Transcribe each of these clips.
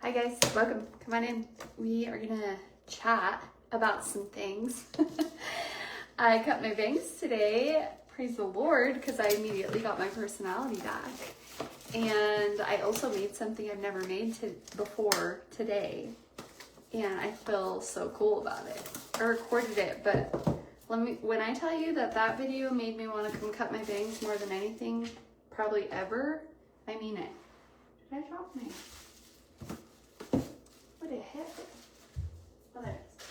Hi guys, welcome. Come on in. We are gonna chat about some things. I cut my bangs today, praise the Lord, because I immediately got my personality back. And I also made something I've never made before today. And I feel so cool about it. I recorded it, but when I tell you that video made me want to come cut my bangs more than anything probably ever, I mean it. Did I drop my... What the heck? Oh, there it is.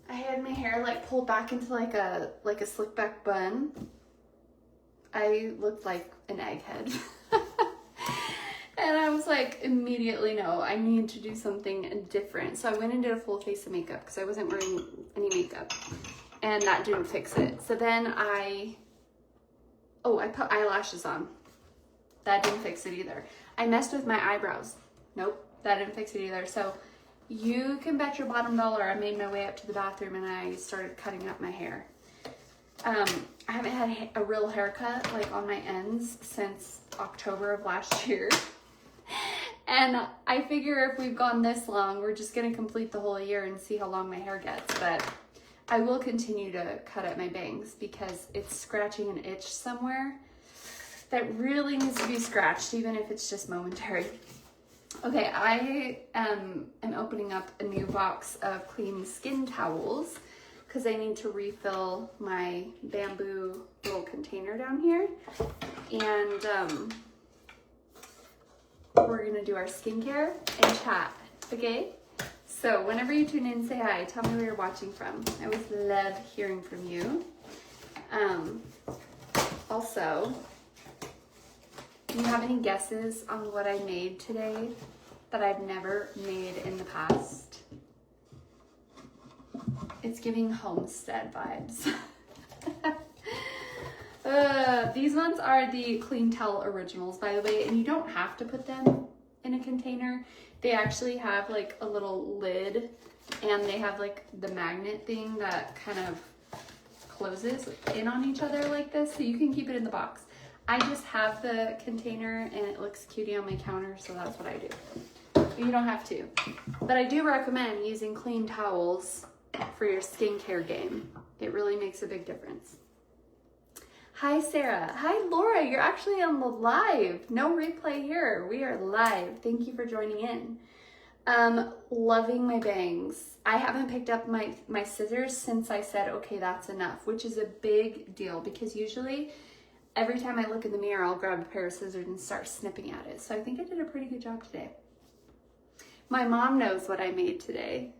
I had my hair like pulled back into like a slick back bun. I looked like an egghead. And I was like, immediately, no, I need to do something different. So I went and did a full face of makeup because I wasn't wearing any makeup. And that didn't fix it. So then I put eyelashes on. That didn't fix it either. I messed with my eyebrows. Nope, that didn't fix it either. So you can bet your bottom dollar I made my way up to the bathroom and I started cutting up my hair. I haven't had a real haircut like on my ends since October of last year. And I figure if we've gone this long, we're just gonna complete the whole year and see how long my hair gets. But I will continue to cut up my bangs because it's scratching an itch somewhere that really needs to be scratched, even if it's just momentary. Okay, I am opening up a new box of clean skin towels because I need to refill my bamboo little container down here. And we're gonna do our skincare and chat, okay? So whenever you tune in, say hi, tell me where you're watching from. I always love hearing from you. Also, do you have any guesses on what I made today that I've never made in the past? It's giving homestead vibes. These ones are the Clean Towel Originals, by the way, and you don't have to put them in a container. They actually have like a little lid and they have like the magnet thing that kind of closes in on each other like this, so you can keep it in the box. I just have the container and it looks cutie on my counter, so that's what I do. But you don't have to. But I do recommend using clean towels for your skincare game. It really makes a big difference. Hi, Sarah. Hi, Laura. You're actually on the live. No replay here. We are live. Thank you for joining in. Loving my bangs. I haven't picked up my scissors since I said, okay, that's enough, which is a big deal because usually every time I look in the mirror, I'll grab a pair of scissors and start snipping at it. So I think I did a pretty good job today. My mom knows what I made today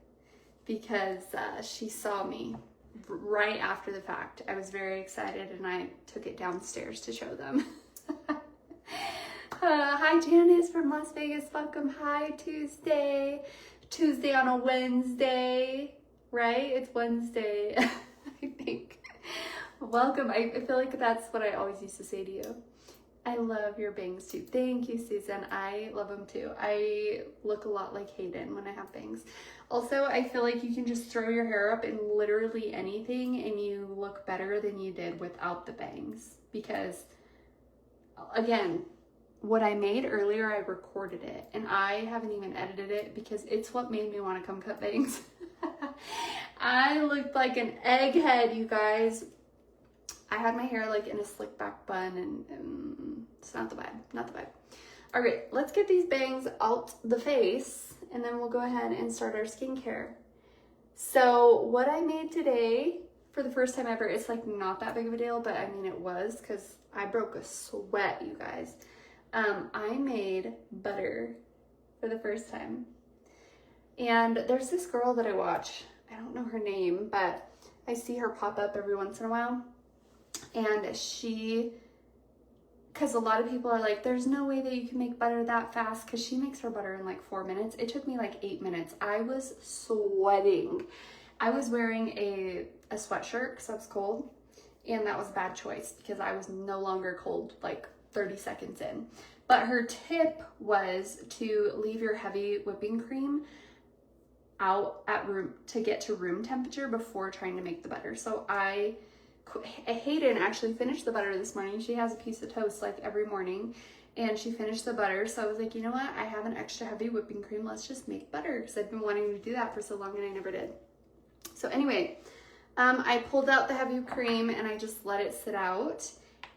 because she saw me right after the fact. I was very excited and I took it downstairs to show them. Hi, Janice from Las Vegas. Welcome. Hi, Tuesday. Tuesday on a Wednesday, right? It's Wednesday, I think. Welcome. I feel like that's what I always used to say to you. I love your bangs too. Thank you, Susan. I love them too. I look a lot like Hayden when I have bangs. Also, I feel like you can just throw your hair up in literally anything and you look better than you did without the bangs. Because, again, what I made earlier, I recorded it. And I haven't even edited it because it's what made me want to come cut bangs. I looked like an egghead, you guys. I had my hair like in a slick back bun and it's not the vibe, not the vibe. All right, let's get these bangs out the face and then we'll go ahead and start our skincare. So what I made today for the first time ever, it's like not that big of a deal, but I mean it was because I broke a sweat, you guys. I made butter for the first time. And there's this girl that I watch, I don't know her name, but I see her pop up every once in a while. And because a lot of people are like, there's no way that you can make butter that fast, because she makes her butter in like 4 minutes. It took me like 8 minutes. I was sweating. I was wearing a sweatshirt because I was cold, and that was a bad choice because I was no longer cold like 30 seconds in. But her tip was to leave your heavy whipping cream out at get to room temperature before trying to make the butter. So Hayden actually finished the butter this morning. She has a piece of toast like every morning, and she finished the butter. So I was like, you know what? I have an extra heavy whipping cream. Let's just make butter, because I've been wanting to do that for so long and I never did. So anyway, I pulled out the heavy cream and I just let it sit out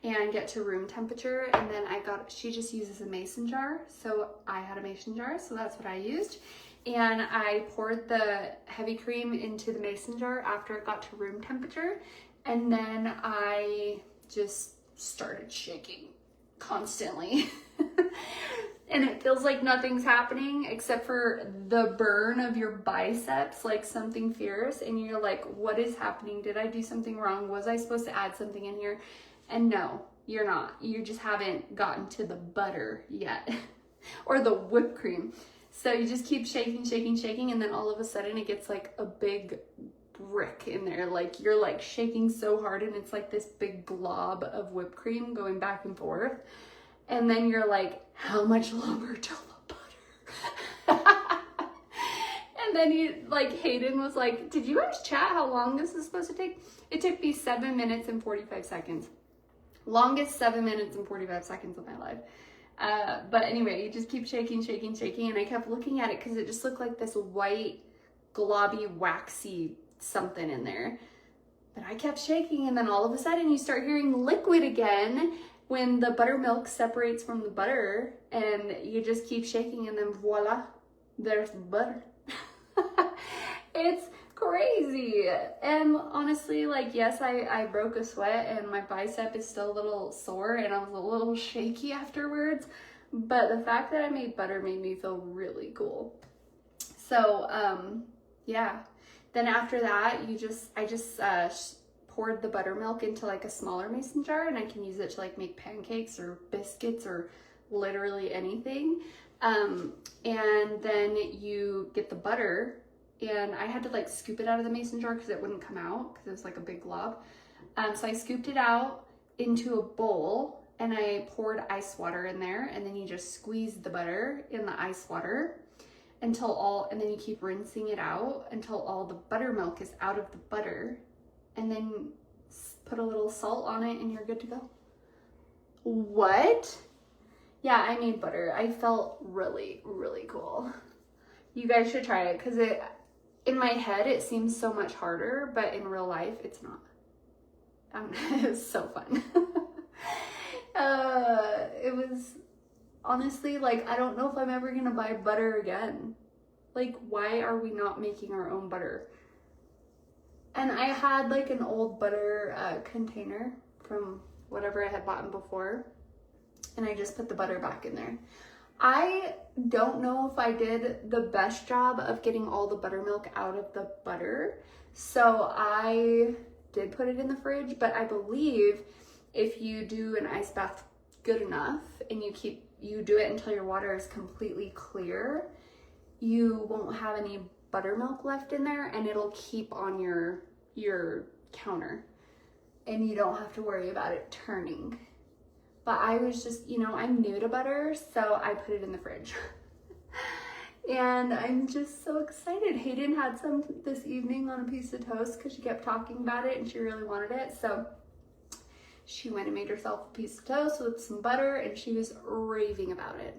and get to room temperature. And then she just uses a mason jar. So I had a mason jar, so that's what I used. And I poured the heavy cream into the mason jar after it got to room temperature. And then I just started shaking constantly. And it feels like nothing's happening except for the burn of your biceps, like something fierce. And you're like, what is happening? Did I do something wrong? Was I supposed to add something in here? And no, you're not. You just haven't gotten to the butter yet or the whipped cream. So you just keep shaking, shaking, shaking. And then all of a sudden it gets like a big brick in there. Like you're like shaking so hard and it's like this big blob of whipped cream going back and forth. And then you're like, how much longer till the butter? And then Hayden was like, did you guys chat how long this is supposed to take? It took me 7 minutes and 45 seconds. Longest 7 minutes and 45 seconds of my life. But anyway, you just keep shaking, shaking, shaking. And I kept looking at it because it just looked like this white, globby, waxy something in there. But I kept shaking, and then all of a sudden you start hearing liquid again when the buttermilk separates from the butter, and you just keep shaking, and then voila, there's butter. It's crazy. And honestly, like, yes, I broke a sweat and my bicep is still a little sore and I was a little shaky afterwards, but the fact that I made butter made me feel really cool. So yeah, then after that I just poured the buttermilk into like a smaller mason jar, and I can use it to like make pancakes or biscuits or literally anything. And then you get the butter, and I had to like scoop it out of the mason jar because it wouldn't come out because it was like a big glob. So I scooped it out into a bowl and I poured ice water in there, and then you just squeeze the butter in the ice water and then you keep rinsing it out until all the buttermilk is out of the butter. And then put a little salt on it and you're good to go. What? Yeah, I made butter. I felt really, really cool. You guys should try it because in my head, it seems so much harder, but in real life, it's not. It was so fun. It was honestly like, I don't know if I'm ever going to buy butter again. Like, why are we not making our own butter? And I had like an old butter container from whatever I had bought before, and I just put the butter back in there. I don't know if I did the best job of getting all the buttermilk out of the butter, so I did put it in the fridge, but I believe if you do an ice bath good enough and you do it until your water is completely clear, you won't have any buttermilk left in there, and it'll keep on your counter and you don't have to worry about it turning. But I was just, I'm new to butter, so I put it in the fridge. And I'm just so excited. Hayden had some this evening on a piece of toast because she kept talking about it and she really wanted it. So she went and made herself a piece of toast with some butter and she was raving about it.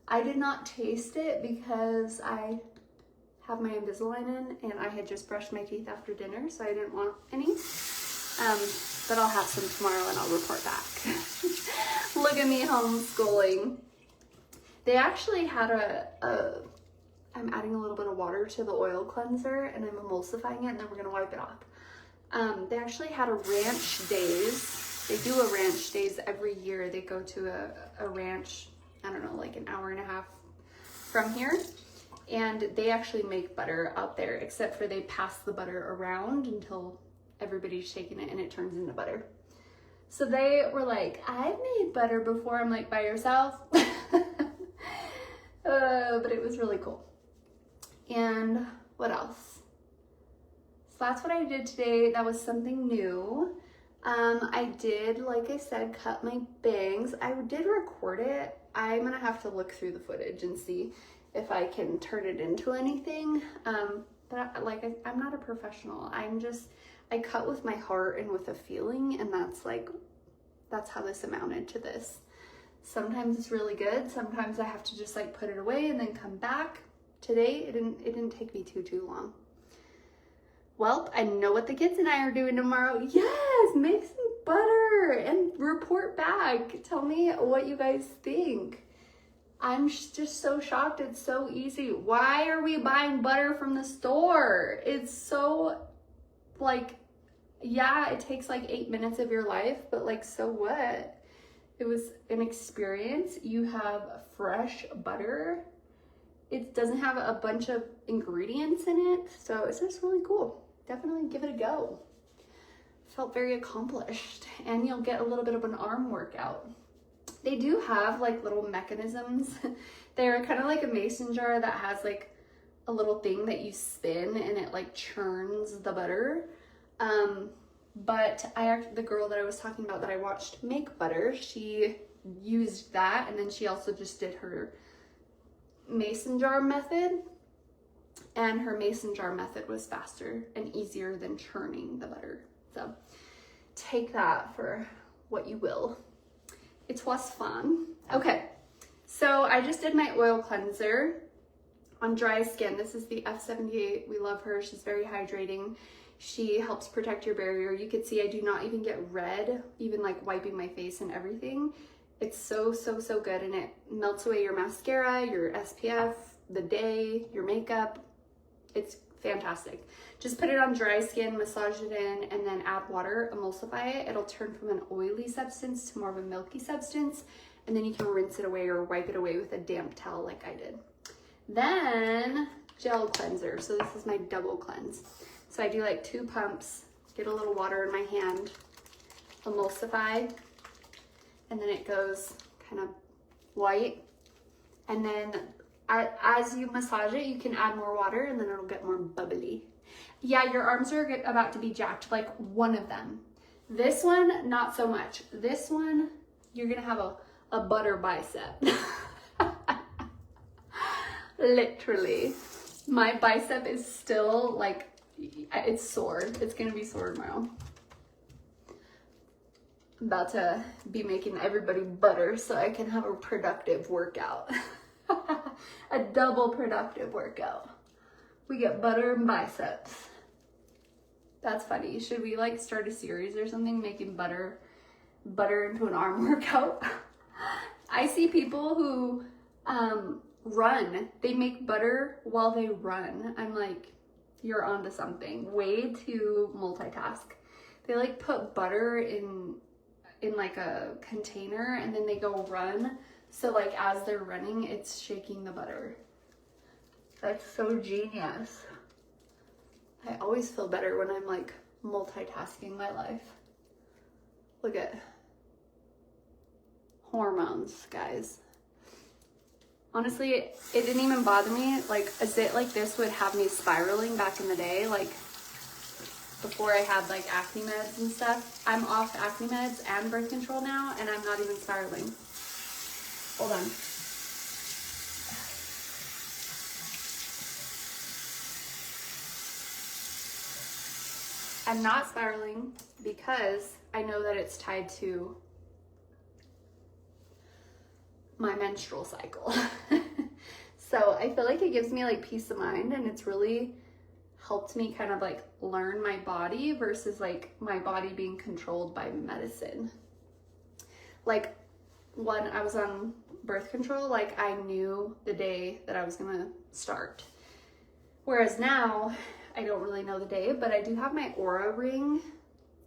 I did not taste it because I have my Invisalign in and I had just brushed my teeth after dinner, so I didn't want any. But I'll have some tomorrow and I'll report back. Look at me homeschooling. They actually had I'm adding a little bit of water to the oil cleanser and I'm emulsifying it, and then we're gonna wipe it off. They actually had a ranch days. They do a ranch days every year. They go to a ranch, I don't know, like an hour and a half from here. And they actually make butter out there, except for they pass the butter around until everybody's shaking it and it turns into butter. So they were like, I've made butter before. I'm like, by yourself? But it was really cool. And what else? So that's what I did today. That was something new. I did, like I said, cut my bangs. I did record it. I'm gonna have to look through the footage and see if I can turn it into anything. But I'm not a professional. I cut with my heart and with a feeling, and that's how this amounted to this. Sometimes it's really good. Sometimes I have to just like put it away and then come back. Today, it didn't take me too long. Well, I know what the kids and I are doing tomorrow. Yes, make some butter and report back. Tell me what you guys think. I'm just so shocked. It's so easy. Why are we buying butter from the store? It's so like, yeah, it takes like 8 minutes of your life, but like, so what? It was an experience. You have fresh butter. It doesn't have a bunch of ingredients in it, so it's just really cool. Definitely give it a go. Felt very accomplished, and you'll get a little bit of an arm workout. They do have like little mechanisms. They're kind of like a mason jar that has like a little thing that you spin and it like churns the butter. But the girl that I was talking about that I watched make butter, she used that, and then she also just did her mason jar method, and her mason jar method was faster and easier than churning the butter. So take that for what you will. It was fun. Okay, so I just did my oil cleanser on dry skin. This is the F78. We love her. She's very hydrating. She helps protect your barrier. You can see I do not even get red, even like wiping my face and everything. It's so good, and it melts away your mascara, your SPF, the day, your makeup. It's fantastic. Just put it on dry skin, massage it in, and then add water, emulsify it. It'll turn from an oily substance to more of a milky substance, and then you can rinse it away or wipe it away with a damp towel like I did. Then gel cleanser. So this is my double cleanse. So I do like 2 pumps, get a little water in my hand, emulsify, and then it goes kind of white. And then as you massage it, you can add more water, and then it'll get more bubbly. Yeah, your arms are about to be jacked, like one of them. This one, not so much. This one, you're gonna have a butter bicep. Literally. My bicep is still like, it's sore. It's gonna be sore tomorrow. I'm about to be making everybody butter so I can have a productive workout. A double productive workout. We get butter and biceps. That's funny. Should we like start a series or something, making butter into an arm workout? I see people who run. They make butter while they run. I'm like, you're onto something. Way to multitask. They like put butter in like a container, and then they go run. So like as they're running, it's shaking the butter. That's so genius. I always feel better when I'm like multitasking my life. Look at hormones, guys. Honestly, it didn't even bother me. Like a zit like this would have me spiraling back in the day, like before I had like acne meds and stuff. I'm off acne meds and birth control now, and I'm not even spiraling. Hold on. I'm not spiraling because I know that it's tied to my menstrual cycle. So I feel like it gives me like peace of mind, and it's really helped me kind of like learn my body versus like my body being controlled by medicine. Like when I was on birth control, like I knew the day that I was gonna start. Whereas now, I don't really know the day, but I do have my Aura ring.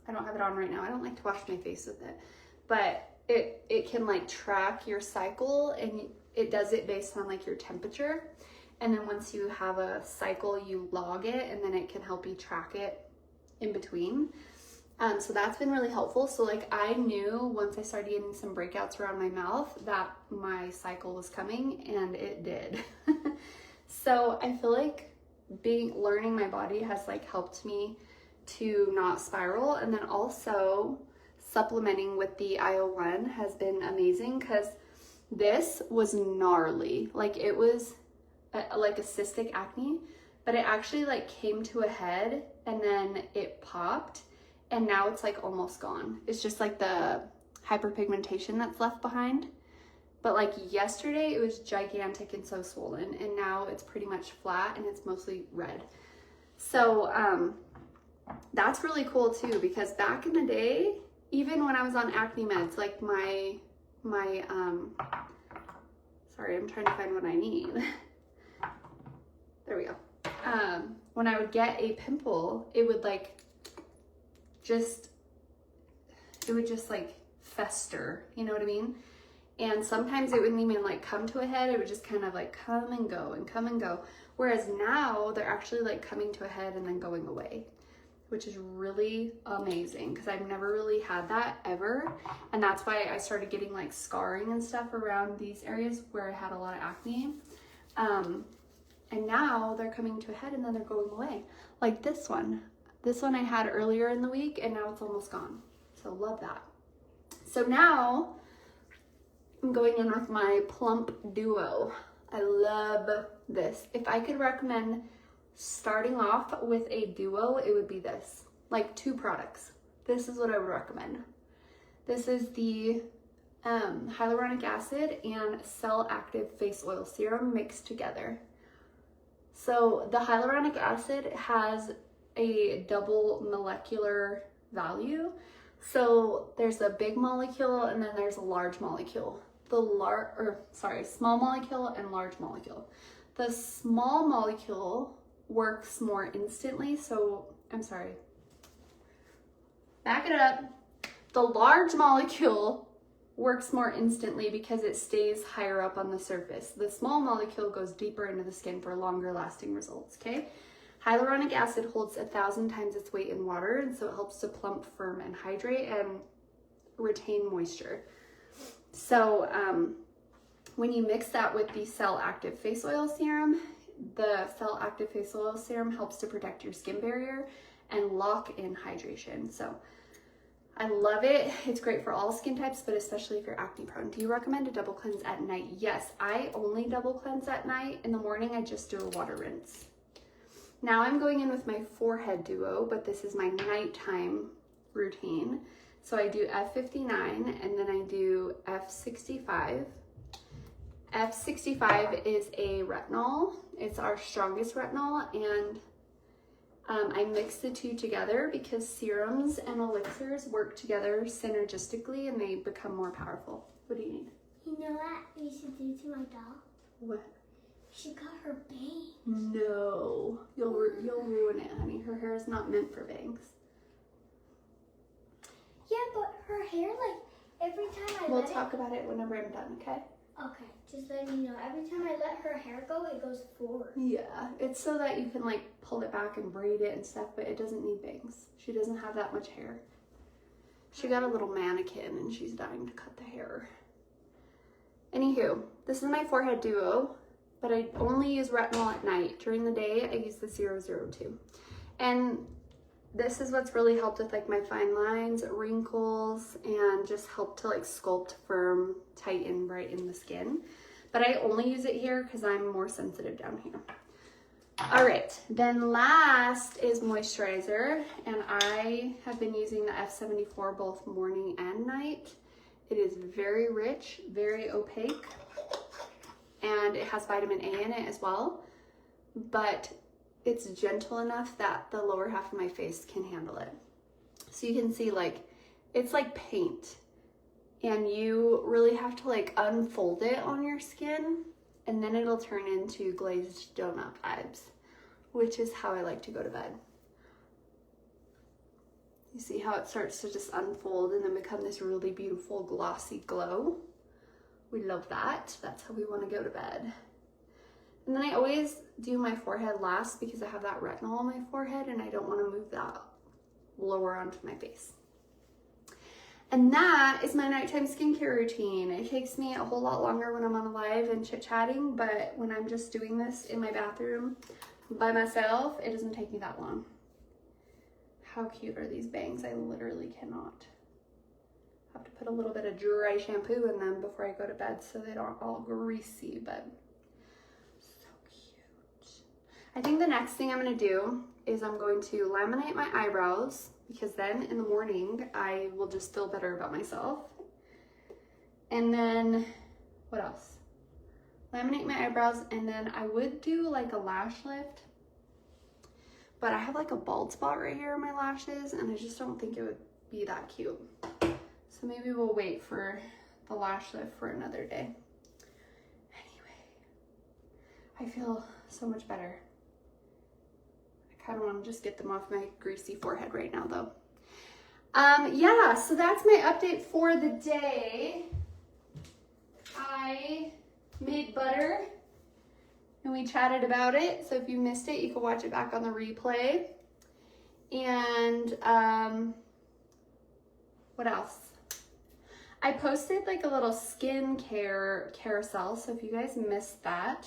I don't have it on right now. I don't like to wash my face with it, but it can like track your cycle, and it does it based on like your temperature. And then once you have a cycle, you log it, and then it can help you track it in between. So that's been really helpful. So like I knew once I started getting some breakouts around my mouth that my cycle was coming, and it did. So I feel like learning my body has like helped me to not spiral. And then also supplementing with the IO1 has been amazing, because this was gnarly. Like it was like a cystic acne, but it actually like came to a head and then it popped, and now it's like almost gone. It's just like the hyperpigmentation that's left behind. But like yesterday, it was gigantic and so swollen, and now it's pretty much flat and it's mostly red. So that's really cool too, because back in the day, even when I was on acne meds, like sorry, I'm trying to find what I need. There we go. When I would get a pimple, it would just like fester, you know what I mean? And sometimes it wouldn't even like come to a head. It would just kind of like come and go and come and go. Whereas now they're actually like coming to a head and then going away, which is really amazing because I've never really had that ever. And that's why I started getting like scarring and stuff around these areas where I had a lot of acne. And now they're coming to a head and then they're going away. Like this one. This one I had earlier in the week and now it's almost gone. So love that. So now I'm going in with my Plump Duo. I love this. If I could recommend starting off with a duo, it would be this. Like 2 products. This is what I would recommend. This is the hyaluronic acid and Cell Active Face Oil Serum mixed together. So the hyaluronic acid has a double molecular value. So there's a big molecule and then there's a large molecule. Small molecule and large molecule. The small molecule works more instantly. Back it up. The large molecule works more instantly because it stays higher up on the surface. The small molecule goes deeper into the skin for longer lasting results, okay? Hyaluronic acid holds 1,000 times its weight in water, and so it helps to plump, firm, and hydrate and retain moisture. So when you mix that with the Cell Active Face Oil Serum, the Cell Active Face Oil Serum helps to protect your skin barrier and lock in hydration. So I love it. It's great for all skin types, but especially if you're acne prone. Do you recommend a double cleanse at night? Yes, I only double cleanse at night. In the morning, I just do a water rinse. Now I'm going in with my forehead duo, but this is my nighttime routine. So I do F59 and then I do F65. F65 is a retinol. It's our strongest retinol, and I mix the 2 together because serums and elixirs work together synergistically and they become more powerful. What do you need? You know what you should do to my doll? What? You should cut her bangs. No, you'll ruin it, honey. Her hair is not meant for bangs. Yeah, but her hair, like, every time We'll talk about it whenever I'm done, okay? Okay, just letting you know, every time I let her hair go, it goes forward. Yeah, it's so that you can like pull it back and braid it and stuff, but it doesn't need bangs. She doesn't have that much hair. She got a little mannequin and she's dying to cut the hair. Anywho, this is my forehead duo, but I only use retinol at night. During the day, I use the 002. And this is what's really helped with like my fine lines, wrinkles, and just help to like sculpt, firm, tighten, brighten the skin. But I only use it here because I'm more sensitive down here. All right, then last is moisturizer, and I have been using the F74 both morning and night. It is very rich, very opaque, and it has vitamin A in it as well, but it's gentle enough that the lower half of my face can handle it. So you can see like, it's like paint, and you really have to like unfold it on your skin, and then it'll turn into glazed donut vibes, which is how I like to go to bed. You see how it starts to just unfold and then become this really beautiful glossy glow? We love that. That's how we want to go to bed. And then I always do my forehead last because I have that retinol on my forehead and I don't want to move that lower onto my face. And that is my nighttime skincare routine. It takes me a whole lot longer when I'm on a live and chit-chatting, but when I'm just doing this in my bathroom by myself, it doesn't take me that long. How cute are these bangs? I literally cannot. I have to put a little bit of dry shampoo in them before I go to bed so they don't all greasy, but so cute. I think the next thing I'm going to do is I'm going to laminate my eyebrows, because then in the morning I will just feel better about myself. And then what else? Laminate my eyebrows, and then I would do like a lash lift, but I have like a bald spot right here in my lashes, and I just don't think it would be that cute. So maybe we'll wait for the lash lift for another day. Anyway, I feel so much better. I kind of want to just get them off my greasy forehead right now though. Yeah, so that's my update for the day. I made butter and we chatted about it. So if you missed it, you can watch it back on the replay. And what else? I posted like a little skincare carousel. So if you guys missed that,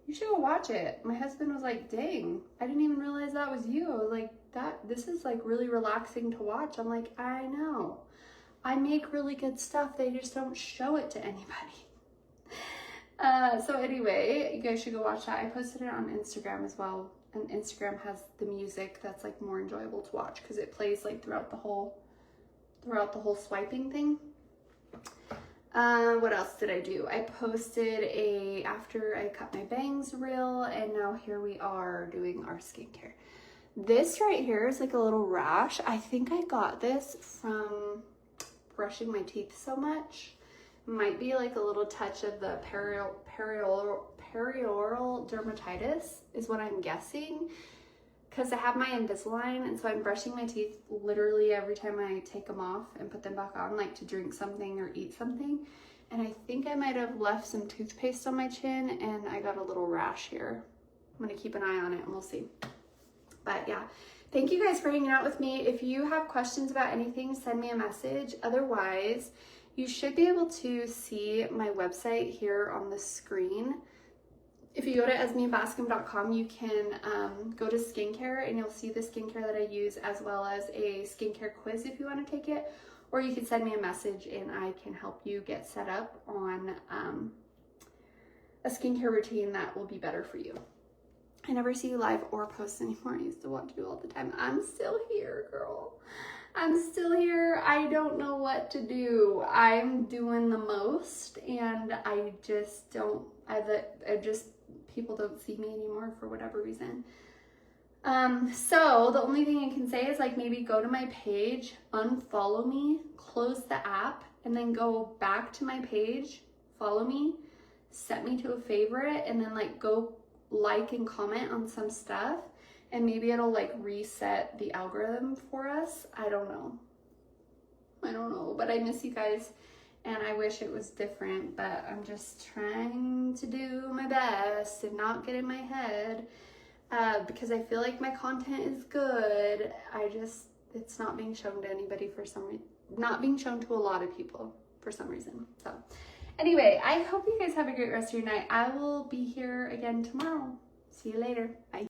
you should go watch it. My husband was like, dang, I didn't even realize that was you. I was like, this is like really relaxing to watch. I'm like, I know. I make really good stuff. They just don't show it to anybody. So anyway, you guys should go watch that. I posted it on Instagram as well. And Instagram has the music that's like more enjoyable to watch because it plays like throughout the whole swiping thing. What else did I do? I posted after I cut my bangs reel, and now here we are doing our skincare. This right here is like a little rash. I think I got this from brushing my teeth so much. Might be like a little touch of the perioral dermatitis is what I'm guessing, because I have my Invisalign, and so I'm brushing my teeth literally every time I take them off and put them back on, like to drink something or eat something. And I think I might have left some toothpaste on my chin and I got a little rash here. I'm gonna keep an eye on it and we'll see. But yeah, thank you guys for hanging out with me. If you have questions about anything, send me a message. Otherwise, you should be able to see my website here on the screen. If you go to esmeandbascom.com, you can go to skincare and you'll see the skincare that I use, as well as a skincare quiz if you want to take it. Or you can send me a message and I can help you get set up on a skincare routine that will be better for you. I never see you live or post anymore. I used to watch you all the time. I'm still here, girl. I'm still here. I don't know what to do. I'm doing the most, and I just don't, people don't see me anymore for whatever reason. So the only thing I can say is like maybe go to my page, unfollow me, close the app, and then go back to my page, follow me, set me to a favorite, and then like go like and comment on some stuff, and maybe it'll like reset the algorithm for us. I don't know, but I miss you guys and I wish it was different, but I'm just trying to do my best and not get in my head, because I feel like my content is good. It's not being shown to anybody for some reason, not being shown to a lot of people for some reason. So anyway, I hope you guys have a great rest of your night. I will be here again tomorrow. See you later. Bye.